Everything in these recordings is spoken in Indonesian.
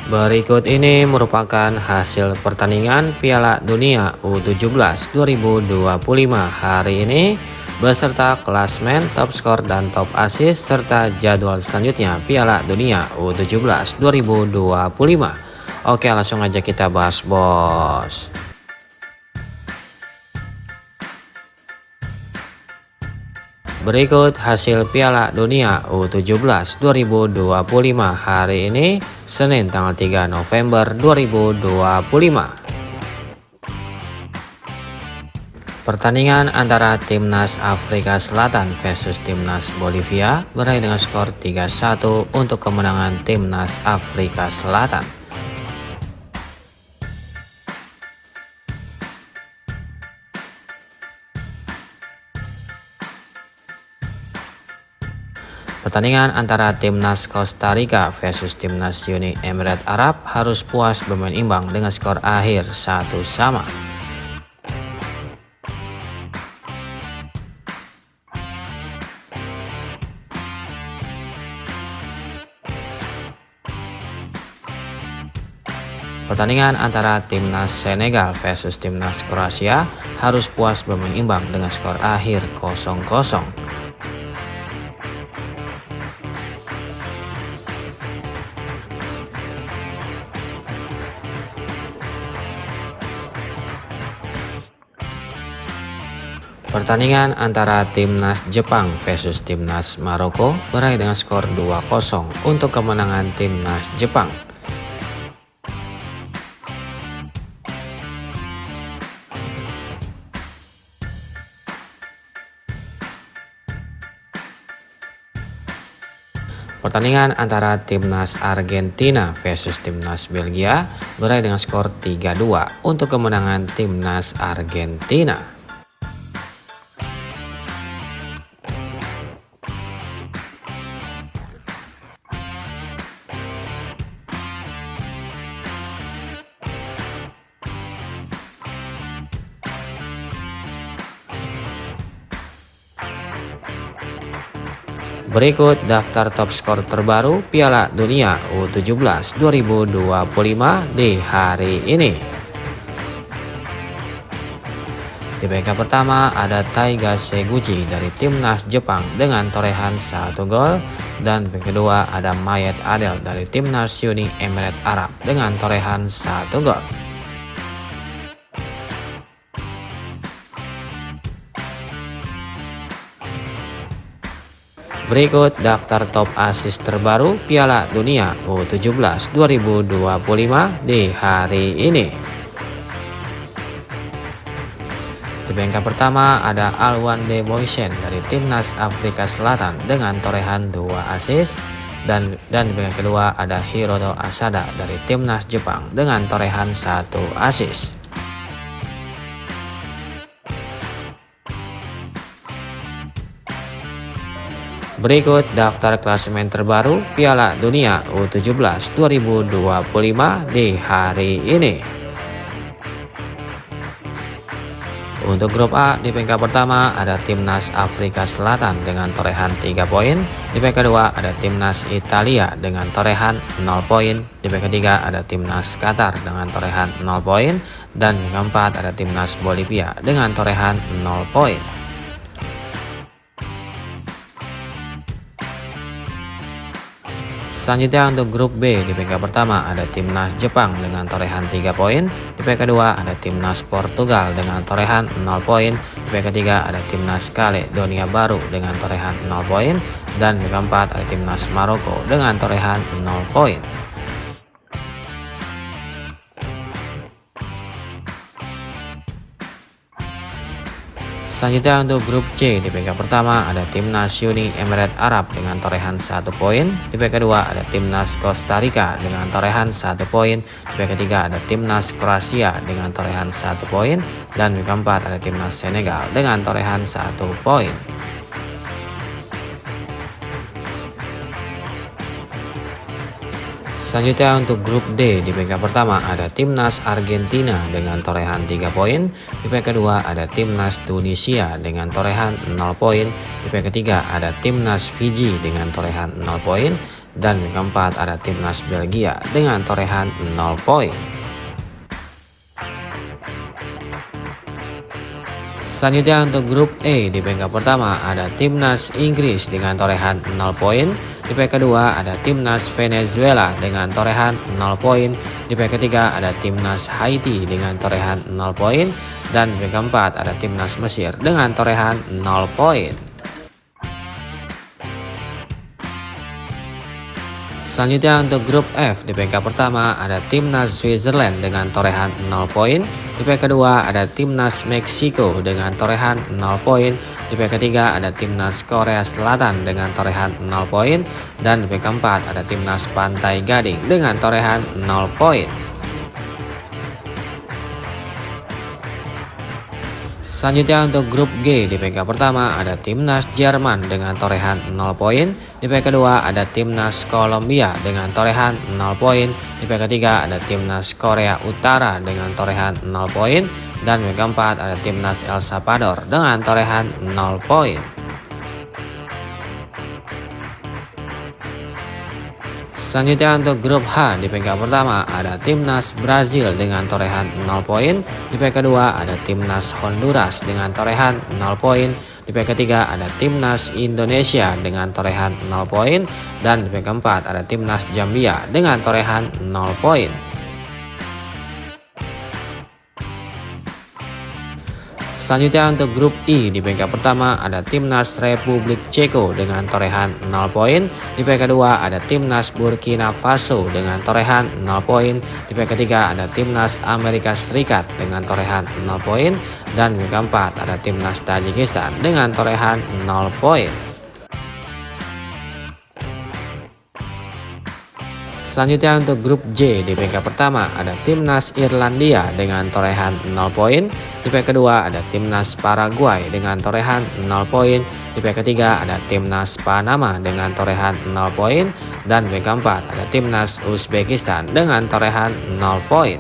Berikut ini merupakan hasil pertandingan Piala Dunia U17 2025 hari ini beserta klasmen, top skor dan top assist serta jadwal selanjutnya Piala Dunia U17 2025. Oke, langsung aja kita bahas, bos. Berikut hasil Piala Dunia U17 2025 hari ini, Senin tanggal 3 November 2025. Pertandingan antara Timnas Afrika Selatan versus Timnas Bolivia berakhir dengan skor 3-1 untuk kemenangan Timnas Afrika Selatan. Pertandingan antara Timnas Costa Rica versus Timnas Uni Emirat Arab harus puas bermain imbang dengan skor akhir 1-1. Pertandingan antara Timnas Senegal versus Timnas Kroasia harus puas bermain imbang dengan skor akhir 0-0. Pertandingan antara Timnas Jepang versus Timnas Maroko berakhir dengan skor 2-0 untuk kemenangan Timnas Jepang. Pertandingan antara Timnas Argentina versus Timnas Belgia berakhir dengan skor 3-2 untuk kemenangan Timnas Argentina. Berikut daftar top skor terbaru Piala Dunia U17 2025 di hari ini. Di peringkat pertama ada Taiga Seguchi dari Timnas Jepang dengan torehan 1 gol, dan peringkat kedua ada Mayet Adel dari Timnas Uni Emirat Arab dengan torehan 1 gol. Berikut daftar top assist terbaru Piala Dunia U17 2025 di hari ini. Di peringkat pertama ada Alwande Moisen dari Timnas Afrika Selatan dengan torehan 2 assist, dan di peringkat kedua ada Hiroto Asada dari Timnas Jepang dengan torehan 1 assist. Berikut daftar klasemen terbaru Piala Dunia U17 2025 di hari ini. Untuk grup A, di peringkat pertama ada Timnas Afrika Selatan dengan torehan 3 poin. Di peringkat kedua ada Timnas Italia dengan torehan 0 poin. Di peringkat ketiga ada Timnas Qatar dengan torehan 0 poin. Dan di peringkat keempat ada Timnas Bolivia dengan torehan 0 poin. Selanjutnya untuk grup B, di peringkat pertama ada Timnas Jepang dengan torehan 3 poin. Di peringkat kedua ada Timnas Portugal dengan torehan 0 poin. Di peringkat ketiga ada Timnas Kaledonia Baru dengan torehan 0 poin. Dan di peringkat keempat ada Timnas Maroko dengan torehan 0 poin. Selanjutnya untuk grup C, di peringkat pertama ada Timnas Uni Emirat Arab dengan torehan 1 poin. Di peringkat kedua ada Timnas Costa Rica dengan torehan 1 poin. Di peringkat ketiga ada Timnas Kroasia dengan torehan 1 poin. Dan di peringkat keempat ada Timnas Senegal dengan torehan 1 poin. Selanjutnya untuk grup D, di peringkat pertama ada Timnas Argentina dengan torehan 3 poin. Di peringkat kedua ada Timnas Tunisia dengan torehan 0 poin. Di peringkat ketiga ada Timnas Fiji dengan torehan 0 poin. Dan yang keempat ada timnas Belgia dengan torehan 0 poin. Selanjutnya untuk grup E, di peringkat pertama ada timnas Inggris dengan torehan 0 poin. Di peringkat kedua ada timnas Venezuela dengan torehan 0 poin. Di peringkat ketiga ada timnas Haiti dengan torehan 0 poin. Dan di peringkat keempat ada timnas Mesir dengan torehan 0 poin. Selanjutnya untuk grup F, di peringkat pertama ada timnas Switzerland dengan torehan 0 poin. Di peringkat kedua ada timnas Meksiko dengan torehan 0 poin. Di peringkat ketiga ada timnas Korea Selatan dengan torehan 0 poin. Dan di peringkat keempat ada timnas Pantai Gading dengan torehan 0 poin. Selanjutnya untuk grup G, di peringkat pertama ada timnas Jerman dengan torehan 0 poin. Di peringkat kedua ada timnas Kolombia dengan torehan 0 poin. Di peringkat ketiga ada timnas Korea Utara dengan torehan 0 poin. Dan di peringkat keempat ada timnas El Salvador dengan torehan 0 poin. Selanjutnya untuk grup H, di peringkat pertama ada timnas Brazil dengan torehan 0 poin. Di peringkat kedua ada timnas Honduras dengan torehan 0 poin. Di peringkat ketiga ada timnas Indonesia dengan torehan 0 poin. Dan di peringkat keempat ada timnas Zambia dengan torehan 0 poin. Selanjutnya untuk grup I, di peringkat pertama ada timnas Republik Ceko dengan torehan 0 poin. Di peringkat kedua ada timnas Burkina Faso dengan torehan 0 poin. Di peringkat ketiga ada timnas Amerika Serikat dengan torehan 0 poin. Dan di peringkat keempat ada timnas Tajikistan dengan torehan 0 poin. Selanjutnya untuk grup J, di peringkat pertama ada timnas Irlandia dengan torehan 0 poin. Di peringkat kedua ada timnas Paraguay dengan torehan 0 poin. Di peringkat ketiga ada timnas Panama dengan torehan 0 poin. Dan di peringkat keempat ada timnas Uzbekistan dengan torehan 0 poin.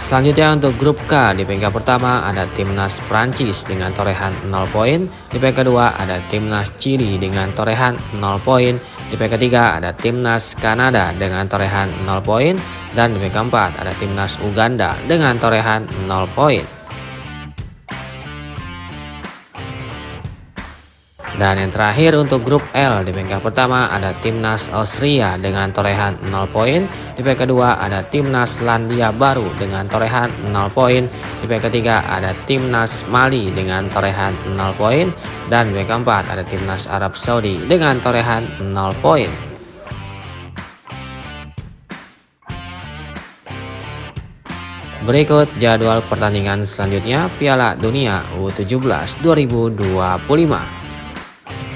Selanjutnya untuk grup K, di peringkat pertama ada timnas Prancis dengan torehan 0 poin. Di peringkat kedua ada timnas Chili dengan torehan 0 poin. Di peringkat ketiga ada timnas Kanada dengan torehan 0 poin. Dan di peringkat keempat ada timnas Uganda dengan torehan 0 poin. Dan yang terakhir untuk grup L, di peringkat pertama ada timnas Austria dengan torehan 0 poin. Di peringkat kedua ada timnas Selandia Baru dengan torehan 0 poin. Di peringkat ketiga ada timnas Mali dengan torehan 0 poin. Dan di peringkat keempat ada timnas Arab Saudi dengan torehan 0 poin. Berikut jadwal pertandingan selanjutnya Piala Dunia U17 2025.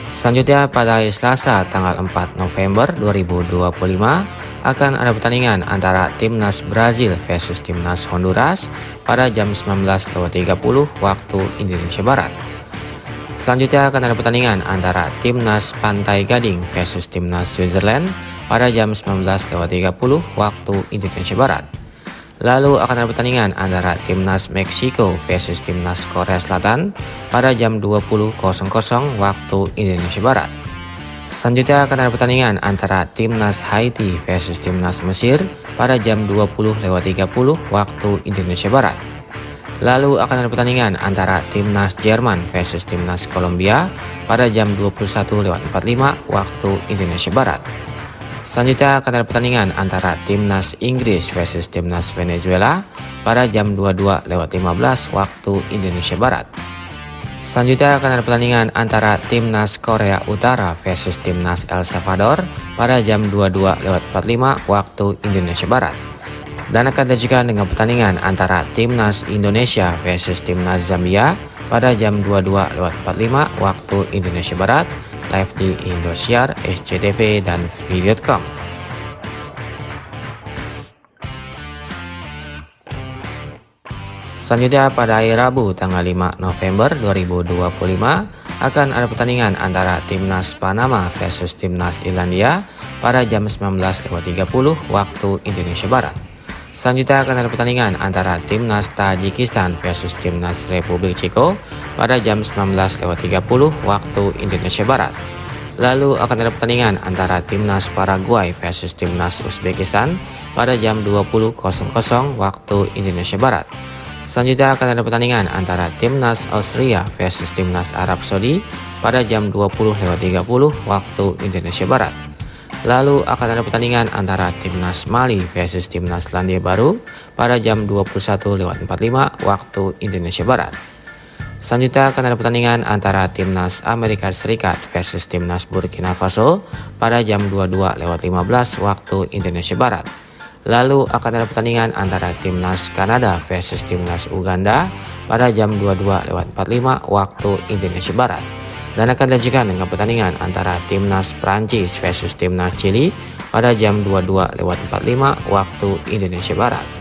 Selanjutnya pada hari Selasa tanggal 4 November 2025 akan ada pertandingan antara timnas Brazil versus timnas Honduras pada jam 19.30 waktu Indonesia Barat. Selanjutnya akan ada pertandingan antara timnas Pantai Gading versus timnas Switzerland pada jam 19.30 waktu Indonesia Barat. Lalu akan ada pertandingan antara timnas Meksiko versus timnas Korea Selatan pada jam 20.00 waktu Indonesia Barat. Selanjutnya akan ada pertandingan antara timnas Haiti versus timnas Mesir pada jam 20.30 waktu Indonesia Barat. Lalu akan ada pertandingan antara timnas Jerman versus timnas Kolombia pada jam 21.45 waktu Indonesia Barat. Selanjutnya akan ada pertandingan antara timnas Inggris versus timnas Venezuela pada jam 22.15 waktu Indonesia Barat. Selanjutnya akan ada pertandingan antara timnas Korea Utara versus timnas El Salvador pada jam 22.45 waktu Indonesia Barat. Dan akan dilanjutkan dengan pertandingan antara timnas Indonesia versus timnas Zambia pada jam 22.45 waktu Indonesia Barat, live di Indosiar, SCTV, dan Video.com. Selanjutnya pada hari Rabu tanggal 5 November 2025 akan ada pertandingan antara timnas Panama versus timnas Irlandia pada jam 19.30 waktu Indonesia Barat. Selanjutnya akan ada pertandingan antara Timnas Tajikistan versus Timnas Republik Ceko pada jam 19.30 waktu Indonesia Barat. Lalu akan ada pertandingan antara Timnas Paraguay versus Timnas Uzbekistan pada jam 20.00 waktu Indonesia Barat. Selanjutnya akan ada pertandingan antara Timnas Austria versus Timnas Arab Saudi pada jam 20.30 waktu Indonesia Barat. Lalu akan ada pertandingan antara Timnas Mali versus Timnas Selandia Baru pada jam 21.45 waktu Indonesia Barat. Selanjutnya akan ada pertandingan antara Timnas Amerika Serikat versus Timnas Burkina Faso pada jam 22.15 waktu Indonesia Barat. Lalu akan ada pertandingan antara Timnas Kanada versus Timnas Uganda pada jam 22.45 waktu Indonesia Barat. Dan akan dilanjutkan dengan pertandingan antara Timnas Prancis versus Timnas Chili pada jam 22.45 waktu Indonesia Barat.